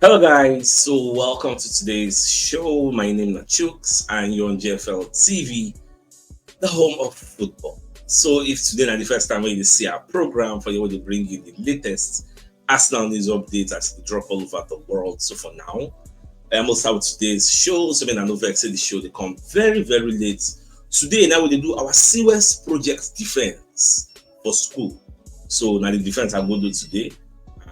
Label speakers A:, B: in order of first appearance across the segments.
A: Hello guys, so welcome to today's show. My name is CHUKS and you're on JFL TV, the home of football. So if today is the first time when you see our program, for you want to bring you the latest Arsenal news updates as they drop all over the world. So for now, I almost start with today's show. So when I know vex the show, they come very late. Today now we do our CWS project defense for school. So now the defense I'm going to do today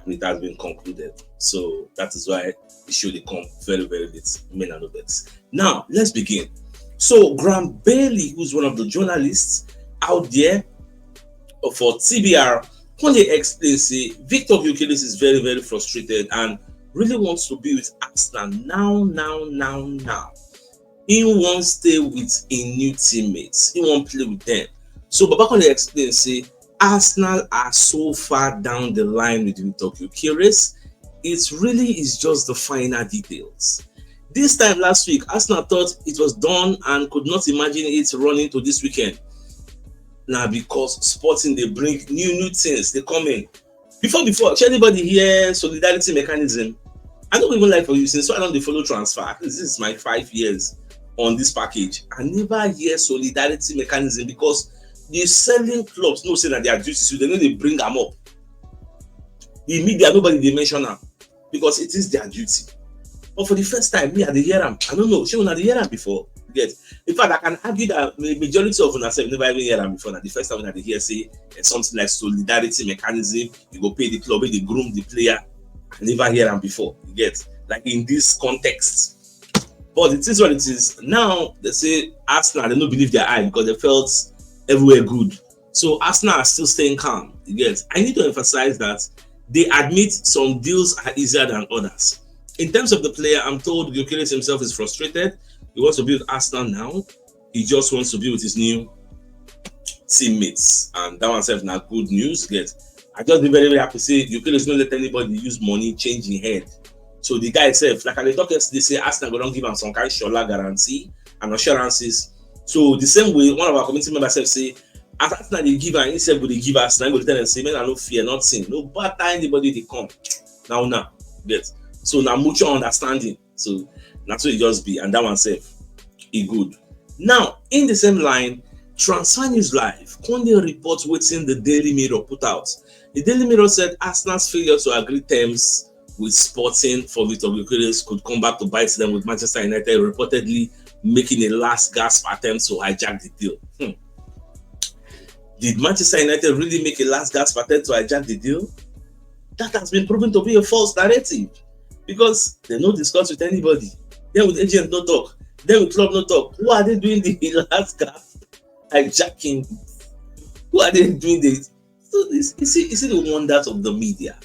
A: and it has been concluded. So that is why the show they come very late. Men and vex. Now let's begin. So Graham Bailey, who's one of the journalists out there for TBR, when they explain, say Viktor Gyökeres is very frustrated and really wants to be with Arsenal now. He won't stay with a new teammates. He won't play with them. So Baba can explain, say Arsenal are so far down the line with Viktor Gyökeres. It really is just the final details. This time last week, Arsenal thought it was done and could not imagine it running to this weekend. Now because Sporting they bring new things, they come in. Before, should anybody hear solidarity mechanism? I don't even like for you since so I don't follow transfer. This is my 5 years on this package. I never hear solidarity mechanism because the selling clubs know say that they are duty, so they know they bring them up. The media, nobody they mention them because it is their duty. But for the first time, me I dey hear them. I don't know. She una dey hear them before. Get. In fact, I can argue that the majority of una never even hear them before. Now the first time when I hear say something like solidarity mechanism, you go pay the club, they groom the player. I never hear them before. You get like in this context. But it is what it is. Now they say Arsenal, they don't believe their eye because they felt everywhere good. So Arsenal are still staying calm. You get. I need to emphasize that they admit some deals are easier than others. In terms of the player, I'm told Gyökeres himself is frustrated. He wants to be with Arsenal now. He just wants to be with his new teammates. And that one self now good news. Get. I just be very happy to say Gyökeres don't let anybody use money change in head. So the guy itself, like I talk yesterday, say Arsenal don't give him some kind of shola guarantee and assurances. So the same way, one of our community members say, as Arsenal they give and himself will they give Arsenal, go tell them say, man, I no fear, nothing, no bad time anybody they come. Now, get. So now mutual understanding. So that's what it just be, and that one safe, it good. Now, in the same line, Transfer News Live, Conde reports waiting the Daily Mirror put out. The Daily Mirror said Arsenal's failure to agree terms with Sporting for Viktor Gyökeres could come back to bite them, with Manchester United reportedly making a last gasp attempt to hijack the deal. Did Manchester United really make a last gasp attempt to hijack the deal? That has been proven to be a false narrative because they don't discuss with anybody. Then with agent no talk. Then with club no talk. Who are they doing the last gasp hijacking? Who are they doing this? So this you see the wonders of the media.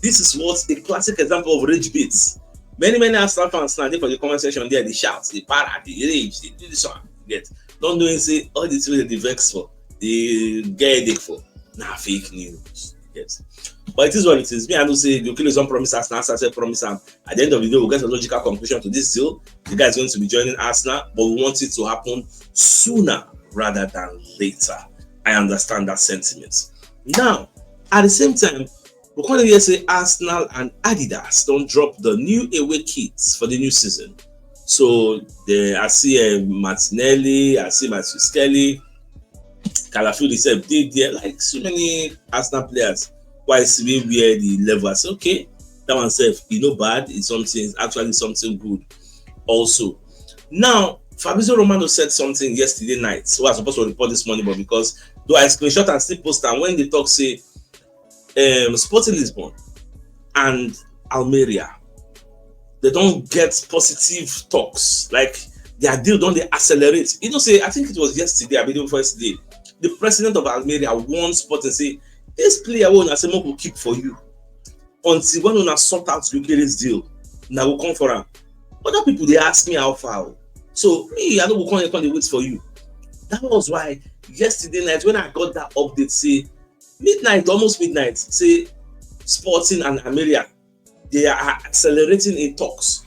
A: This is what a classic example of rage bits. Many Arsenal fans standing for the comment section there, they shout, they para, they rage, they do this one. Get. Don't do it, say all these things they vex for, they get headache for. Nah, fake news. Yes. But it is what it is. Me, I don't say Gyökeres don't promise Arsenal, Arsenal promise him. At the end of the day, we'll get a logical conclusion to this deal. The guy is going to be joining Arsenal, but we want it to happen sooner rather than later. I understand that sentiment. Now, at the same time, we can't hear say Arsenal and Adidas don't drop the new away kits for the new season. So I see Martinelli, I see Matthew Skelly, Calafield itself did there, like so many Arsenal players. Why see where the level? I say okay, that one self, bad. It's actually something good. Also, now Fabrizio Romano said something yesterday night. So I was supposed to report this morning, but because though I screenshot and still post, and when they talk say Sporting Lisbon and Almeria, they don't get positive talks. Like their deal don't they accelerate? Say I think it was yesterday, I believe yesterday. The president of Almeria warned Sporting say this player will say will keep for you until when una sort out Gyökeres deal. Now will come for him. Other people they ask me how far. So me, I know we'll come and wait for you. That was why yesterday night when I got that update, say almost midnight, say Sporting and Almeria, they are accelerating in talks.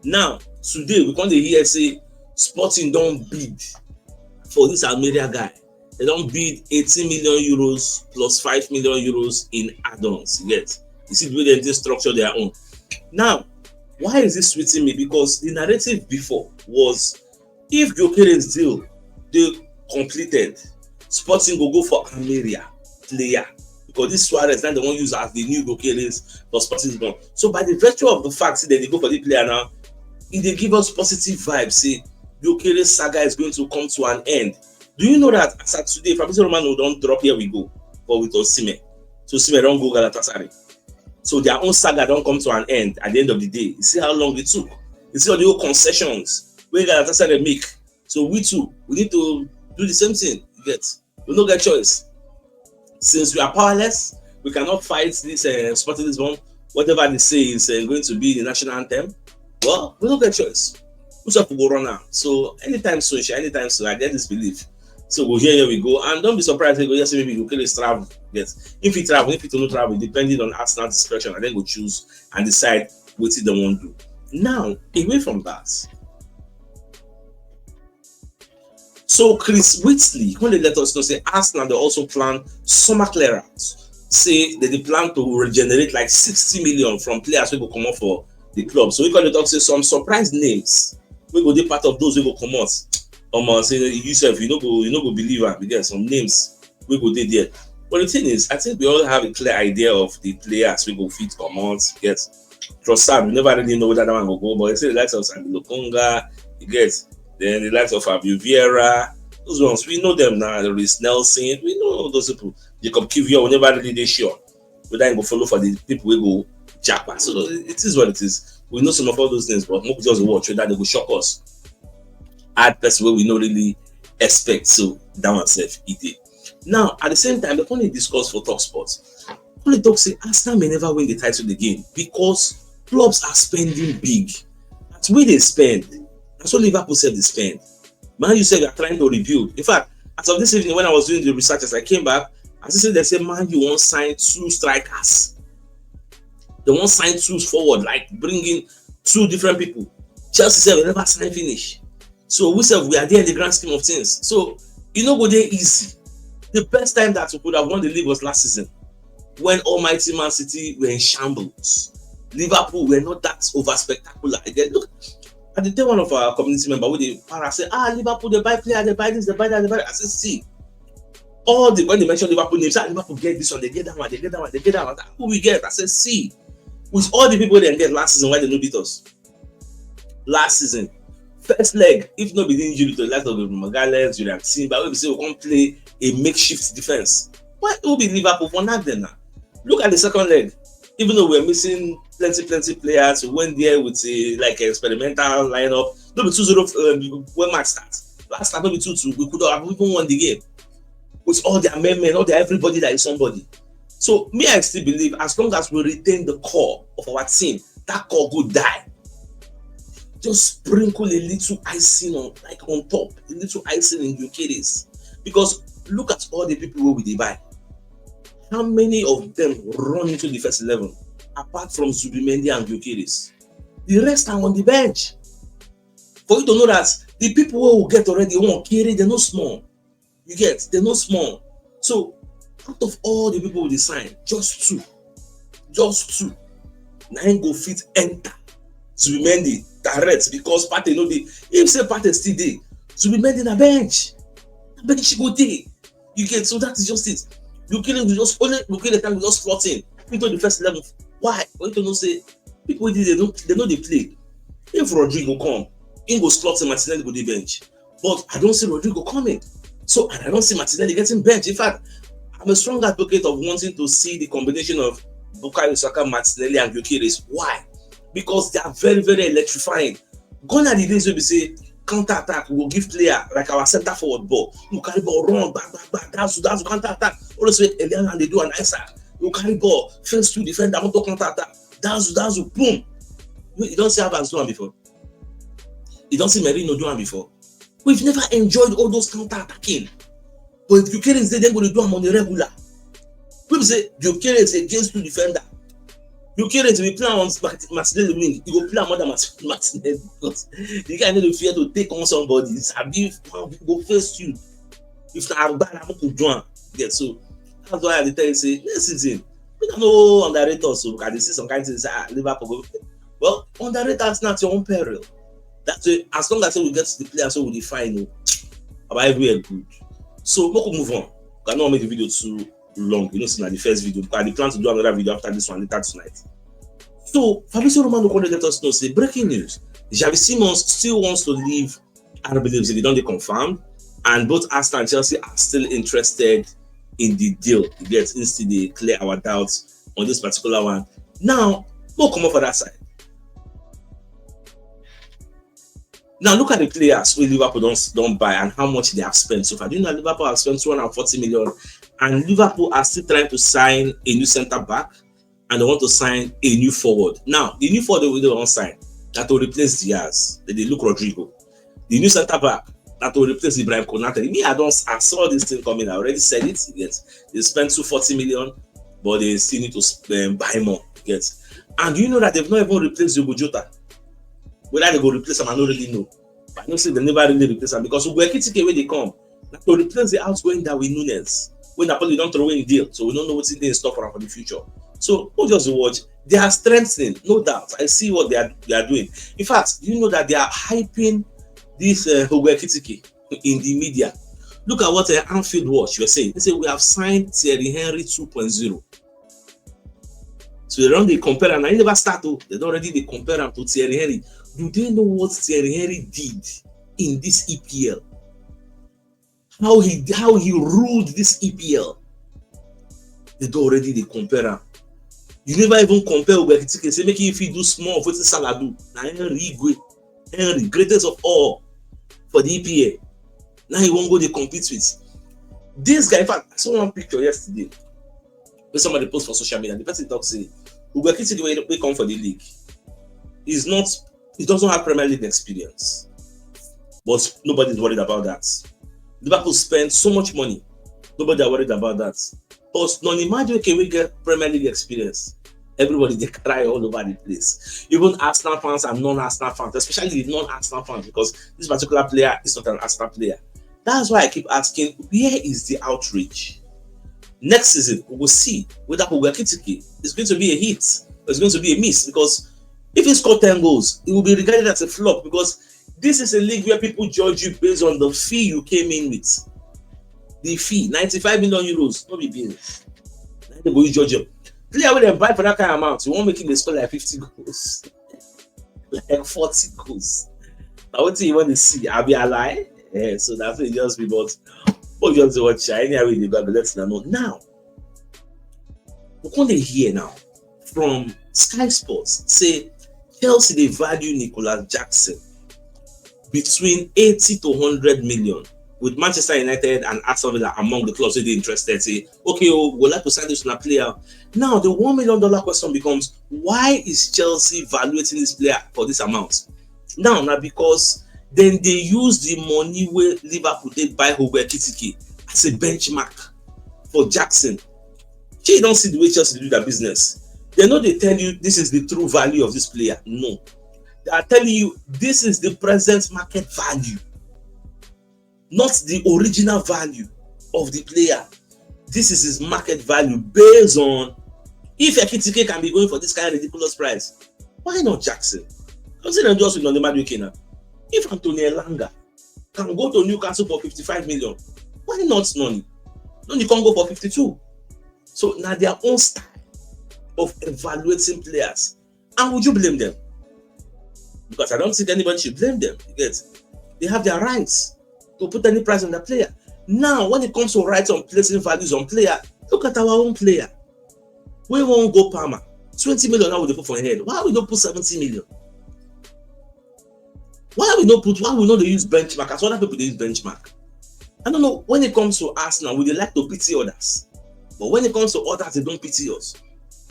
A: Now, today we can't hear say Sporting don't bid for this Almeria guy. They don't bid 18 million euros plus 5 million euros in add-ons. You get? You see the way they structure their own. Now, why is this sweeting me? Because the narrative before was if Gyökeres deal they completed, Sporting will go for Ameria player because this Suarez now they won't use as the new Gyökeres for Sporting gone. So by the virtue of the fact that they go for the player now, if they give us positive vibes, say Gyökeres saga is going to come to an end. Do you know that as at today, Fabrizio Romano don't drop here we go, but with Osimhen. So Osimhen don't go Galatasaray. So their own saga don't come to an end at the end of the day. You see how long it took. You see all the old concessions where Galatasaray make. So we too, we need to do the same thing. You get, we don't get choice. Since we are powerless, we cannot fight this Sporting Lisbon. Whatever they say is going to be the national anthem. Well, we don't get choice. Who's up to go run now? So anytime soon, I get this belief. So we'll here we go, and don't be surprised. They go yes, maybe Gyökeres travel. Yes, if he travel, if he don't travel, depending on Arsenal discretion, and then go choose and decide what they want to do. Now, away from that, so Chris Whitley, when they let us know, say Arsenal they also plan summer clearance. Say that they plan to regenerate like 60 million from players who will come out for the club. So we call it up say some surprise names. We go be part of those who will come out. Say yourself, you know go believe her. We get some names we go there. But the thing is, I think we all have a clear idea of the players we go fit come out. Get Trossard, we never really know whether that one will go, but I say the likes of Sandy Lokonga, you get then the likes of Fabio Vieira, those ones we know them now. There is Nelson, we know those people. Jacob Kivior, we never really sure whether go follow for the people we go jackpot. So it is what it is. We know some of all those names, but more just watch whether they will shock us. Add person where we not really expect. So that one self it did. Now at the same time, the only discuss for Talk Sports, only talk say Arsenal may never win the title again because clubs are spending big. That's where they spend. That's what Liverpool said they spend. Man, you said you are trying to rebuild. In fact, as of this evening when I was doing the research, as I came back, as I said, they said, man, you want sign 2 strikers. They want sign 2 forward, like bringing 2 different people. Chelsea said we never sign finish. So we said we are there in the grand scheme of things. So you know go there easy. The best time that we could have won the league was last season when almighty Man City were in shambles. Liverpool were not that over spectacular. Again, look, at the day one of our community member with the para say, Liverpool, they buy player, they buy this, they buy that, they buy that. I said, see, when they mention Liverpool names, Liverpool get this one, they get that one, they get that one, they get that one. Who we get? I said, see, with all the people they get last season, why they no beat us? Last season, first leg, if not be injury to the likes of Magalhaes, Julian Timber, we say we can't play a makeshift defense. Why will be Liverpool for not then now? Look at the second leg. Even though we're missing plenty players, we went there with a like experimental lineup. No be 2-0 when match starts. Last time no be 2-2. We could have even won the game with all their men, all their everybody that is somebody. So me, I still believe as long as we retain the core of our team, that core could die. Just sprinkle a little icing on top, a little icing in Gyökeres. Because look at all the people who we buy. How many of them run into the first 11 apart from Zubimendi and Gyökeres? The rest are on the bench. For you to know that the people who will get already won't carry, they're not small. You get, they're not small. So out of all the people we sign, just two. Nine go fit enter Zubimendi direct because Partey no dey. If say Partey still dey, Zubimendi na bench go dey. You get, so that is just it. Gyökeres will just only Gyökeres time will just slot in into the first 11. Why? For you to know say people they know they play. If Rodrigo come, he go slot in, Martinelli go dey bench. But I don't see Rodrigo coming. So and I don't see Martinelli getting bench. In fact, I'm a strong advocate of wanting to see the combination of Bukayo Saka, Martinelli, and Gyökeres. Why? Because they are very, very electrifying. Gone are the days where we say counter attack, we will give player like our center forward ball. You carry ball, run, back, that's counter attack. Always wait, and they do an answer. You carry ball, face to defender, want to counter attack. That's boom. You don't see Evans do one before. You don't see Merino do one before. We've never enjoyed all those counter attacking. But if Gyökeres then going to do them on the regular. People say Gyökeres against 2 defender. Gyökeres will play on Martinelli wing. He will play more than Martinelli because the guy need to fear to take on somebody. It's a big go face you. If not bad, I'm going to join. Yeah, so that's why I tell you say next season, We don't know underrate us, so can they see some kind of things say, Liverpool. Well, underrate us not your own peril. That's way, as long as we get to the players, so we define about everywhere good. So we could move on. I cannot make the video too long. You know, it's not the first video because I plan to do another video after this one later tonight. So Fabrizio Romano let us know, say breaking news. Xavi Simons still wants to leave RB Leipzig. They don't confirm, and both Arsenal and Chelsea are still interested in the deal. Instead they clear our doubts on this particular one. Now, we'll come up for that side. Now look at the players who Liverpool don't buy and how much they have spent so far. Do you know Liverpool have spent 240 million, and Liverpool are still trying to sign a new centre back, and they want to sign a new forward. Now the new forward they will sign that will replace Diaz. They look Rodrigo. The new centre back that will replace Ibrahim Konate. Me, I saw this thing coming. I already said it. Yes, they spent 240 million, but they still need to buy more. Yes, and you know that they've not even replaced Diogo Jota. Whether they go replace them, I don't really know. But I know say they never really replace them because when they come, to replace the outgoing Darwin Núñez. When Napoli don't throw away in deal, so we don't know what's in there in store for the future. So we'll just watch. They are strengthening, no doubt. I see what they are doing. In fact, you know that they are hyping this Ekitike in the media. Look at what Anfield Watch you're saying. They say we have signed Thierry Henry 2.0. So they don't compare them. I never start to. They don't already compare them to Thierry Henry. Do they know what Thierry Henry did in this EPL? How he ruled this EPL? They don't already compare them. You never even compare Ekitike. Say make if he do small, what is Salah do? Now Henry, greatest of all for the EPL. Now he won't go to compete with this guy. In fact, I saw one picture yesterday where somebody post for social media. The person talks saying, Ekitike will come for the league. He doesn't have Premier League experience, but nobody's worried about that. Liverpool spend so much money, nobody are worried about that. But non-imagine can we get Premier League experience? Everybody they cry all over the place. Even Arsenal fans and non-Arsenal fans, especially the non-Arsenal fans, because this particular player is not an Arsenal player. That's why I keep asking, where is the outrage? Next season, we will see whether Ekitike is going to be a hit or it's going to be a miss. Because if he scores 10 goals, it will be regarded as a flop. Because this is a league where people judge you based on the fee you came in with. The fee, 95 million euros, not be business. They will judge you. Player when they buy for that kind of amount, you won't make him score like 50 goals, like 40 goals. Now what do you want to see? I'll be a lie. Yeah, so that's what it just be. But just watch anyway they go, let's know. Now, we're going to hear now from Sky Sports say Chelsea they value Nicolas Jackson between 80 to 100 million. With Manchester United and Aston Villa among the clubs that they're interested, say, okay, we'll like to sign this player. Now, the $1 million question becomes, why is Chelsea evaluating this player for this amount? Now, because then they use the money where Liverpool did buy Ekitike as a benchmark for Jackson. You don't see the way Chelsea do their business. They know they tell you this is the true value of this player. No. They are telling you this is the present market value, not the original value of the player. This is his market value based on if Ekitike can be going for this kind of ridiculous price. Why not Jackson? Consider just with Nonema Dukena. If Anthony Elanga can go to Newcastle for 55 million, why not Noni? Noni can go for 52. So now their own style of evaluating players. And would you blame them? Because I don't think anybody should blame them. They have their rights to put any price on the player. Now, when it comes to rights on placing values on player, look at our own player. We won't go Palmer. 20 million now we put for head. Why we don't put 70 million? Why we not use benchmark as other people they use benchmark? I don't know. When it comes to Arsenal, we they like to pity others. But when it comes to others, they don't pity us.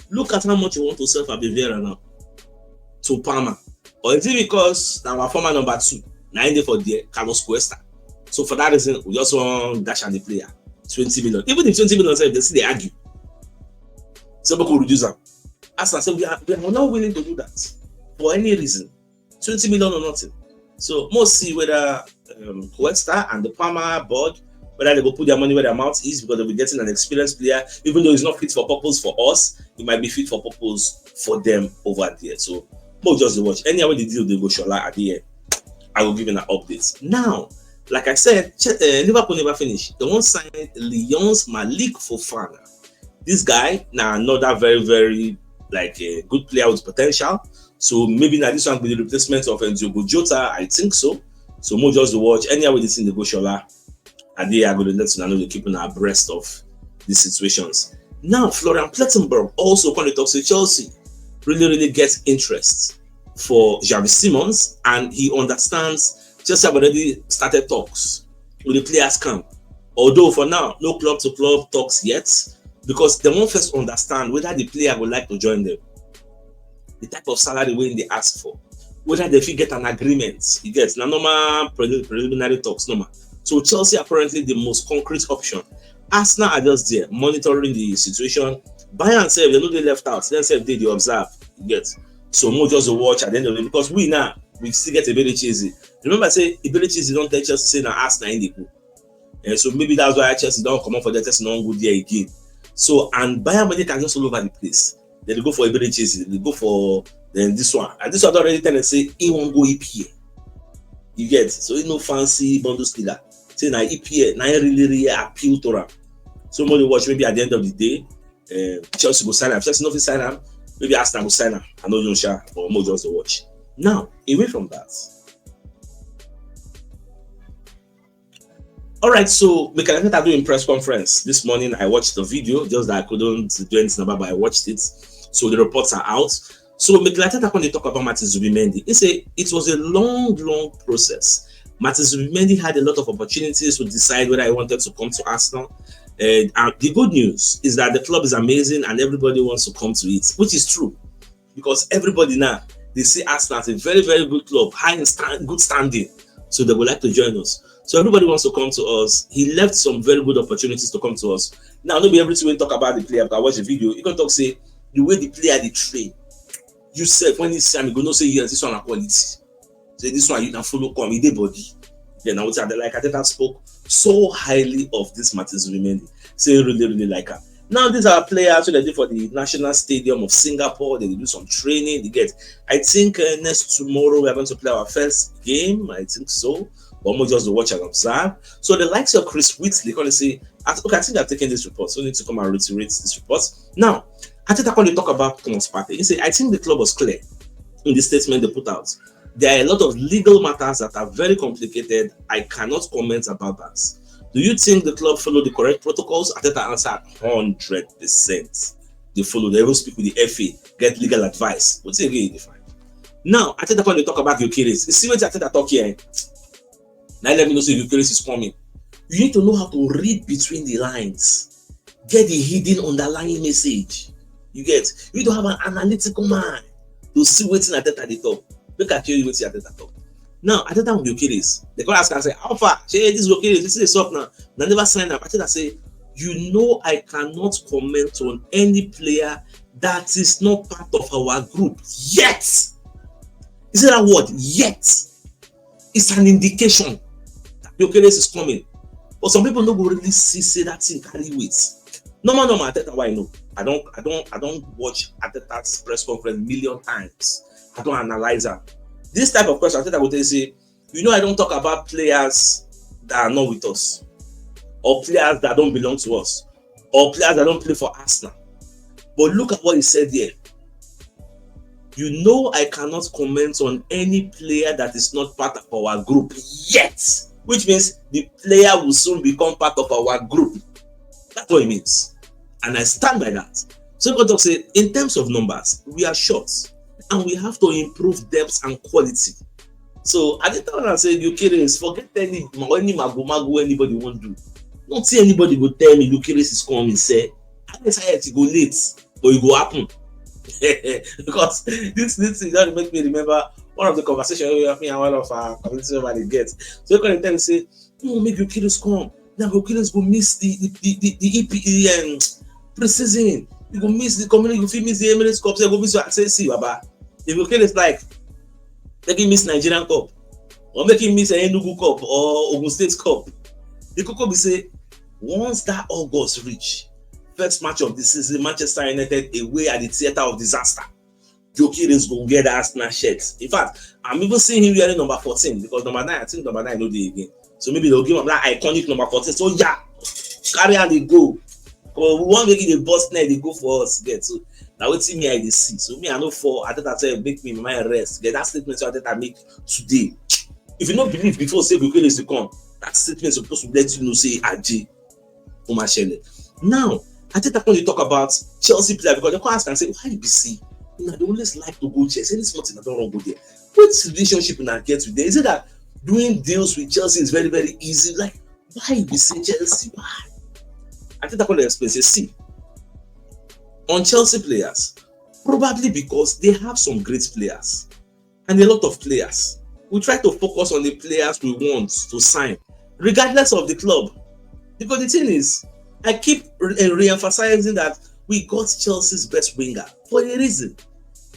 A: Look at how much you want to sell for Bavera now to Palmer. Or is it because now our former number 2, 9 for the Carlos Cuesta? So for that reason, we just want dash and the player 20 million. Even if 20 million, they see they argue. Somebody could reduce them. As I said, we are not willing to do that for any reason. 20 million or nothing. So most see whether Cuesta and the Palmer board whether they go put their money where their mouth is, because they'll be getting an experienced player, even though it's not fit for purpose for us, it might be fit for purpose for them over there. So we'll just watch. Anyway, the deal they go Shola at the end, I will give you an update. Now, like I said, Liverpool never finished. They won't sign Lyon's Malik Fofana. This guy now another very, very like a good player with potential. So maybe now this one will be the replacement of Diogo Jota. I think so. So more just to watch. Anyway, this in the go Shola, and they are going to let you know they're keeping abreast of these situations. Now, Florian Plettenberg also when he talks to Chelsea, really gets interest for Xavi Simons, and he understands Chelsea have already started talks with the players camp. Although for now, no club to club talks yet, because they won't first understand whether the player would like to join them, the type of salary when they ask for, whether they get an agreement. You get now normal preliminary talks, normal. So Chelsea apparently the most concrete option. Arsenal are just there monitoring the situation. Bayern and say they know they left out. Then say they observe. You get. So more just a watch at the end of it, because we still get a very cheesy. Remember, I say a very cheesy don't tell Chelsea say now Arsenal in the group. And so maybe that's why Chelsea don't come up for the test non good there again. So and Bayern Munich are just all over the place. They go for a very cheesy. They go for then this one. And this one already tell them say he won't go EPA. You get. So he no fancy Bundesliga. Say now EPA now really appeal to them. So more watch maybe at the end of the day, Chelsea will sign up. Chelsea not sign up. Maybe Arsenal will sign up. I know you share or more just to watch. Now away from that. All right, so Mikel Arteta doing press conference this morning. I watched the video, just that I couldn't do anything about, but I watched it. So the reports are out. So Mikel Arteta, when they talk about Martin Zubimendi, it was a long process. Martin Zubimendi had a lot of opportunities to decide whether he wanted to come to Arsenal. And the good news is that the club is amazing and everybody wants to come to it, which is true, because everybody now they see Arsenal as a very good club, high in good standing, so they would like to join us. So everybody wants to come to us. He left some very good opportunities to come to us. Now, not be everything we talk about the player, but I watch the video. You can talk say the way the player they train. You said when he's saying, you go say yes, this one a quality. Say this one you can follow come in the body. Then I would say like Arteta spoke so highly of this Martin Zubimendi. Say really like her. Now these are players who they did for the National Stadium of Singapore. They do some training. They get. I think next tomorrow we are going to play our first game. I think so. Almost just to watch and observe. So the likes of Chris Whitley can say, okay, I think I've taken this report, so I need to come and reiterate this report. Now, Arteta when they talk about Thomas Partey, he said, I think the club was clear in the statement they put out. There are a lot of legal matters that are very complicated. I cannot comment about that. Do you think the club followed the correct protocols? Arteta answered 100%. They follow. They will speak with the FA, get legal advice. What's it again? Now, Arteta when they talk about Gyökeres, you see what Arteta talk here. Now let me know if Gyökeres is coming. You need to know how to read between the lines. Get the hidden underlying message. You need to have an analytical mind to see what's Arteta the top. Look at you what's Arteta top. Now Arteta with Gyökeres, they can ask and say, how far? Say this Gyökeres, this is up now. They never sign up. Arteta say, I cannot comment on any player that is not part of our group yet. Is it that word? Yet. It's an indication. Gyökeres is coming, but some people don't really say that thing carry weight. Normal Arteta, why I know. I don't watch Arteta's press conference million times. I don't analyze her. This type of question, Arteta would say, I don't talk about players that are not with us, or players that don't belong to us, or players that don't play for Arsenal. But look at what he said here. I cannot comment on any player that is not part of our group yet. Which means the player will soon become part of our group. That's what it means. And I stand by that. So God say, in terms of numbers, we are short. And we have to improve depth and quality. So at the time I said, Gyökeres, forget any magu anybody won't do. Don't see anybody go tell me Gyökeres is coming. Say, I decided to go late, but it go happen. Because this doesn't make me remember one of the conversations we have and one of our community somebody gets. So you can tell me say, no, make Gyökeres come. Now Gyökeres go miss the pre-season. You go miss the community, you feel miss the Emirates Cup, so you go miss your say, see, Baba. If Gyökeres like, make him miss Nigerian Cup, or make him miss a Enugu Cup or Ogun State Cup. The Coco be say, once that August reach, first match of the season, Manchester United away at the theatre of disaster. Gyökeres go get that Arsenal shirt. In fact, I'm even seeing him wearing number 14 because number 9, I think number 9 no dey again. So maybe they'll give him that iconic number 14. So yeah, carry on they go. Because we want to make it a boss net, they go for us. Get so now wetin me I dey see. So me I know for Arteta say make me mind rest. Get that statement so Arteta make today. If you don't believe before say Gyökeres to come, that statement is supposed to let you know say Aje Omashele. Now Arteta when they talk about Chelsea player because they come ask and say why you be see. They always like to go Chelsea. Any small thing I don't want to go there. What relationship you get with them? Is it that doing deals with Chelsea is very, very easy? Like, why you be saying Chelsea? Why? I think I can explain. Say, see, on Chelsea players, probably because they have some great players and a lot of players. We try to focus on the players we want to sign, regardless of the club. Because the thing is, I keep re-emphasizing that we got Chelsea's best winger for a reason.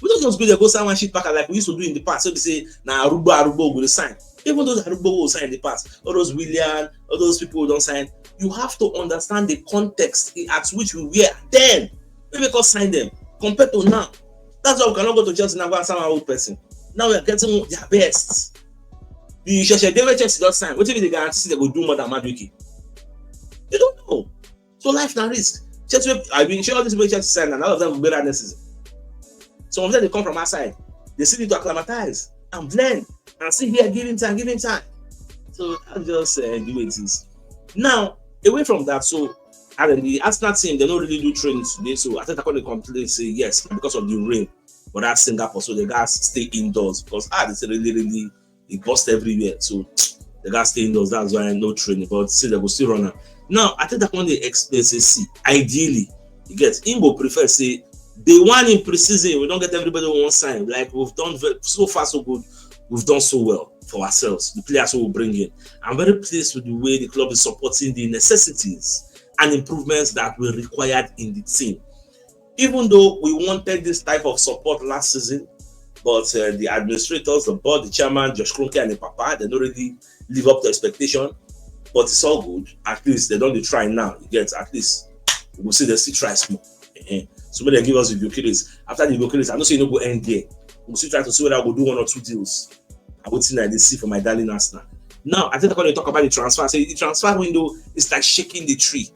A: We don't just go there, go sign one shit packer like we used to do in the past. So they say, nah, Aruba will sign. Even those Aruba will sign in the past, all those Willian, all those people who don't sign, you have to understand the context at which we were then. Maybe because sign them compared to now. That's why we cannot go to Chelsea now and go and sign an old person. Now we are getting their best. The Chelsea don't sign. What if they guarantee they will do more than Madueke? You don't know. So life na risk. Chelsea, I've been sure all these people Chelsea sign and all of them will be that necessary. Some of them they come from outside. They still need to acclimatize and blend and see here, give him time. So that's just the way it is. Now, away from that, so and the Arsenal team, they don't really do training today. So I think I can complain say yes, because of the rain. But that's Singapore, so the guys stay indoors because it's really it burst everywhere. So the guys stay indoors, that's why no training. But see, they will still run. Now, I think that when they explain, say, see, ideally, you get Ingo prefer say they want in preseason, we don't get everybody on one side. Like we've done so far so good, we've done so well for ourselves, the players who will bring in. I'm very pleased with the way the club is supporting the necessities and improvements that were required in the team. Even though we wanted this type of support last season, but the administrators, the board, the chairman, Josh Kroenke and the Papa, they don't really live up to expectation. But it's all good. At least they don't try now. You get at least we'll see they still try small. So when they give us the Gyökeres, after the Gyökeres, I don't say you no go end there. We'll still try to see whether I will do 1 or 2 deals. I would think I did see for my darling Arsenal. Now I think when they talk about the transfer, say the transfer window is like shaking the tree.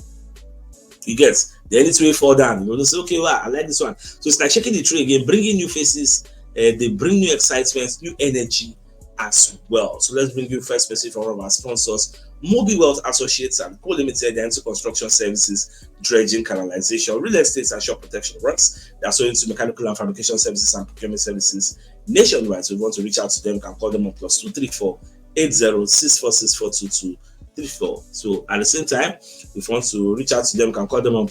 A: You get the any way fall down. You know, say okay, wow, I like this one. So it's like shaking the tree again, bringing new faces. They bring new excitement, new energy as well. So let's bring you first message from one of our sponsors, Mobi Wealth Associates and Co Limited. They're into construction services, dredging, canalization, real estate, and shop protection works. They're also into mechanical and fabrication services and procurement services nationwide. So if you want to reach out to them, you can call them on +234 80 64642234. So at the same time, if you want to reach out to them, you can call them on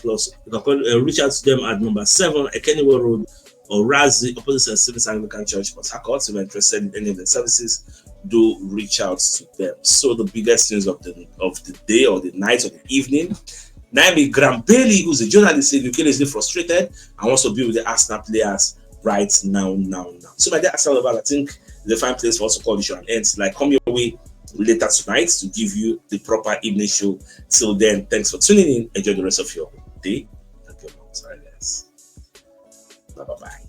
A: reach out to them at number 7 Ekeniwa Road or Razi, opposite St. Stephen's Anglican Church, Port Harcourt. If you're interested in any of the services, do reach out to them. So the biggest news of the day or the night or the evening, Naomi Graham Bailey, who's a journalist, said Gyökeres is frustrated and wants to be with the Arsenal players right now. So my dear Arsenal lovers, I think the fine place for us to call the show and end. Like come your way later tonight to give you the proper evening show. Till then, thanks for tuning in. Enjoy the rest of your day. Thank you. Sorry, guys. Bye.